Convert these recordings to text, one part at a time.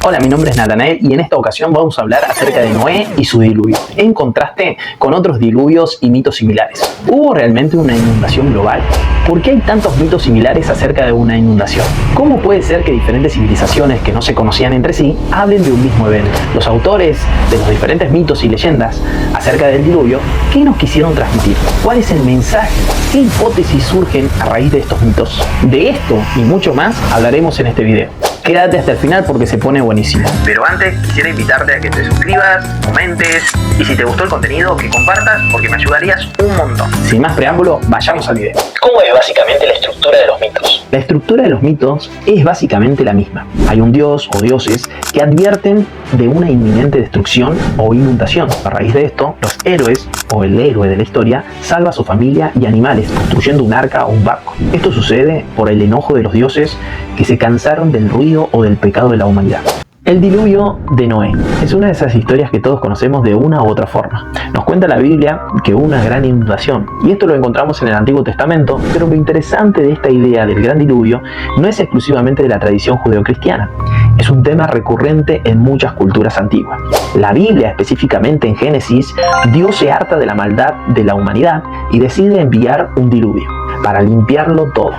Hola, mi nombre es Natanael y en esta ocasión vamos a hablar acerca de Noé y su diluvio, en contraste con otros diluvios y mitos similares. ¿Hubo realmente una inundación global? ¿Por qué hay tantos mitos similares acerca de una inundación? ¿Cómo puede ser que diferentes civilizaciones que no se conocían entre sí hablen de un mismo evento? Los autores de los diferentes mitos y leyendas acerca del diluvio, ¿qué nos quisieron transmitir? ¿Cuál es el mensaje? ¿Qué hipótesis surgen a raíz de estos mitos? De esto y mucho más hablaremos en este video. Quédate hasta el final porque se pone buenísimo. Pero antes quisiera invitarte a que te suscribas, comentes y si te gustó el contenido que compartas porque me ayudarías un montón. Sin más preámbulo, vayamos al video. ¿Cómo es básicamente la estructura de los mitos? La estructura de los mitos es básicamente la misma. Hay un dios o dioses que advierten de una inminente destrucción o inundación. A raíz de esto, los héroes o el héroe de la historia salva a su familia y animales construyendo un arca o un barco. Esto sucede por el enojo de los dioses que se cansaron del ruido o del pecado de la humanidad. El diluvio de Noé es una de esas historias que todos conocemos de una u otra forma. Nos cuenta la Biblia que hubo una gran inundación, y esto lo encontramos en el Antiguo Testamento, pero lo interesante de esta idea del gran diluvio no es exclusivamente de la tradición judeocristiana. Es un tema recurrente en muchas culturas antiguas. La Biblia, específicamente en Génesis, Dios se harta de la maldad de la humanidad y decide enviar un diluvio para limpiarlo todo.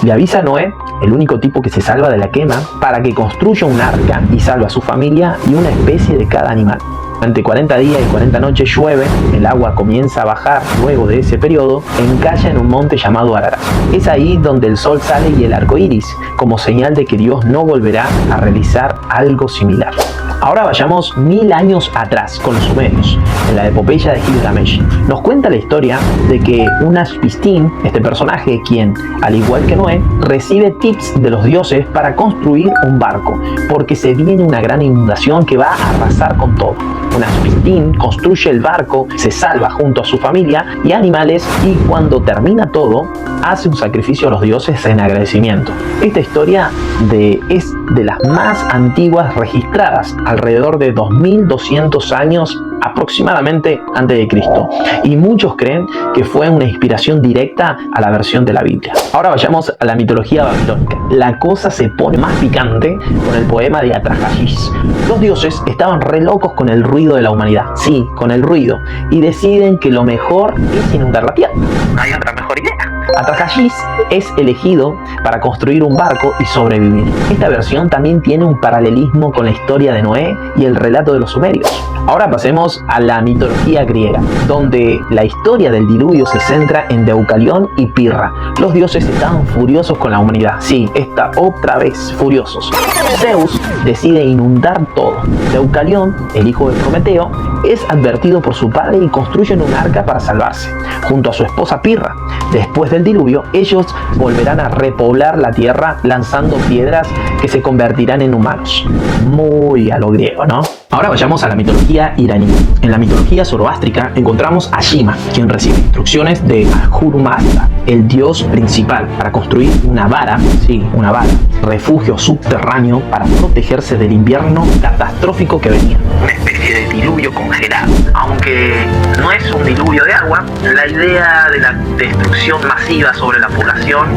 Le avisa a Noé, el único tipo que se salva de la quema, para que construya un arca y salve a su familia y una especie de cada animal. Durante 40 días y 40 noches llueve, el agua comienza a bajar luego de ese periodo, encalla en un monte llamado Ararat. Es ahí donde el sol sale y el arco iris, como señal de que Dios no volverá a realizar algo similar. Ahora vayamos 1000 años atrás con los sumerios, en la epopeya de Gilgamesh. Nos cuenta la historia de que Unas-Pistin, este personaje quien, al igual que Noé, recibe tips de los dioses para construir un barco, porque se viene una gran inundación que va a arrasar con todo. Unas-Pistin construye el barco, se salva junto a su familia y animales y cuando termina todo, hace un sacrificio a los dioses en agradecimiento. Esta historia es de las más antiguas registradas, alrededor de 2200 años aproximadamente antes de Cristo, y muchos creen que fue una inspiración directa a la versión de la Biblia. Ahora vayamos a la mitología babilónica. La cosa se pone más picante con el poema de Atrahasis. Los dioses estaban re locos con el ruido de la humanidad, sí, con el ruido, y deciden que lo mejor es inundar la tierra. No hay otra mejor idea. Atrahasis es elegido para construir un barco y sobrevivir. Esta versión también tiene un paralelismo con la historia de Noé y el relato de los sumerios. Ahora pasemos a la mitología griega, donde la historia del diluvio se centra en Deucalión y Pirra. Los dioses estaban furiosos con la humanidad, sí, otra vez furiosos. Zeus decide inundar todo. Deucalión, el hijo de Prometeo, es advertido por su padre y construyen un arca para salvarse, junto a su esposa Pirra. Después del diluvio, ellos volverán a repoblar la tierra lanzando piedras que se convertirán en humanos. Muy a lo griego, ¿no? Ahora vayamos a la mitología iraní. En la mitología zoroástrica encontramos a Shima, quien recibe instrucciones de Ahura Mazda, el dios principal, para construir una vara, refugio subterráneo para protegerse del invierno catastrófico que venía. Una especie de diluvio congelado. Aunque no es un diluvio de agua, la idea de la destrucción masiva sobre la población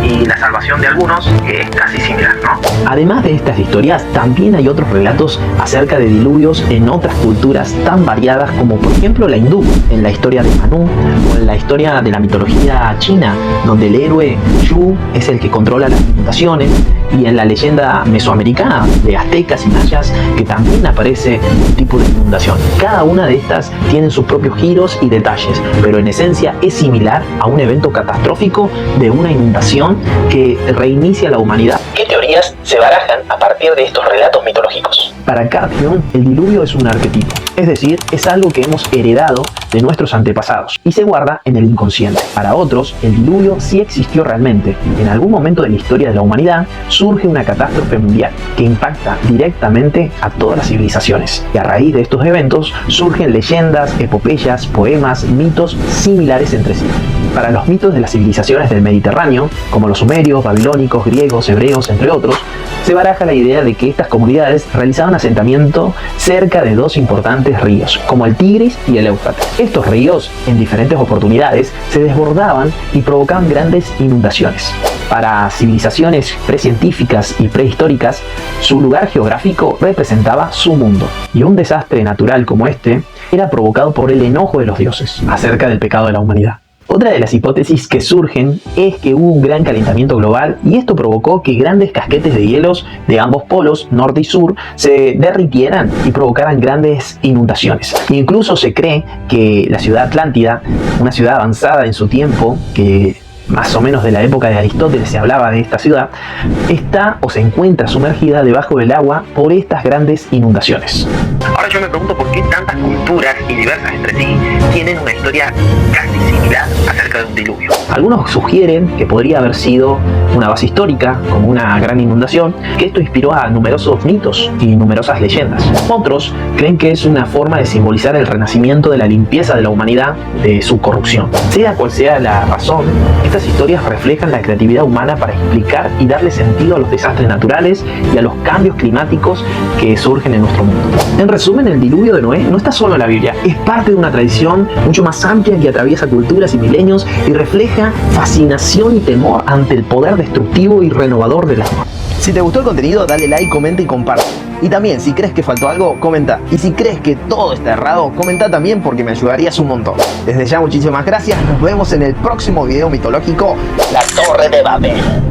y la salvación de algunos es casi similar, ¿no? Además de estas historias, también hay otros relatos acerca de diluvios en otras culturas tan variadas como por ejemplo la hindú, en la historia de Manu, o en la historia de la mitología china, donde el héroe Shu es el que controla las inundaciones, y en la leyenda mesoamericana de aztecas y mayas, que también aparece un tipo de inundación. Cada una de estas tiene sus propios giros y detalles, pero en esencia es similar a un evento catastrófico de una inundación que reinicia la humanidad. ¿Qué teorías se barajan a partir de estos relatos mitológicos? Para Carl Jung, el diluvio es un arquetipo, es decir, es algo que hemos heredado de nuestros antepasados y se guarda en el inconsciente. Para otros, el diluvio sí existió realmente. En algún momento de la historia de la humanidad surge una catástrofe mundial que impacta directamente a todas las civilizaciones, y a raíz de estos eventos surgen leyendas, epopeyas, poemas, mitos similares entre sí. Para los mitos de las civilizaciones del Mediterráneo, como los sumerios, babilónicos, griegos, hebreos, entre otros, se baraja la idea de que estas comunidades realizaban asentamiento cerca de dos importantes ríos, como el Tigris y el Éufrates. Estos ríos, en diferentes oportunidades, se desbordaban y provocaban grandes inundaciones. Para civilizaciones precientíficas y prehistóricas, su lugar geográfico representaba su mundo. Y un desastre natural como este era provocado por el enojo de los dioses acerca del pecado de la humanidad. Otra de las hipótesis que surgen es que hubo un gran calentamiento global y esto provocó que grandes casquetes de hielos de ambos polos, norte y sur, se derritieran y provocaran grandes inundaciones. Incluso se cree que la ciudad Atlántida, una ciudad avanzada en su tiempo, que más o menos de la época de Aristóteles se hablaba de esta ciudad, está o se encuentra sumergida debajo del agua por estas grandes inundaciones. Ahora yo me pregunto por qué tantas culturas y diversas entre sí tienen una historia casi similar acerca de un diluvio. Algunos sugieren que podría haber sido una base histórica, como una gran inundación, que esto inspiró a numerosos mitos y numerosas leyendas. Otros creen que es una forma de simbolizar el renacimiento de la limpieza de la humanidad de su corrupción. Sea cual sea la razón, estas historias reflejan la creatividad humana para explicar y darle sentido a los desastres naturales y a los cambios climáticos que surgen en nuestro mundo. En resumen, el diluvio de Noé no está solo en la Biblia, es parte de una tradición mucho más amplia que atraviesa culturas y milenios y refleja fascinación y temor ante el poder destructivo y renovador del agua. Si te gustó el contenido, dale like, comenta y comparte. Y también, si crees que faltó algo, comenta. Y si crees que todo está errado, comenta también porque me ayudarías un montón. Desde ya, muchísimas gracias. Nos vemos en el próximo video mitológico, La Torre de Babel.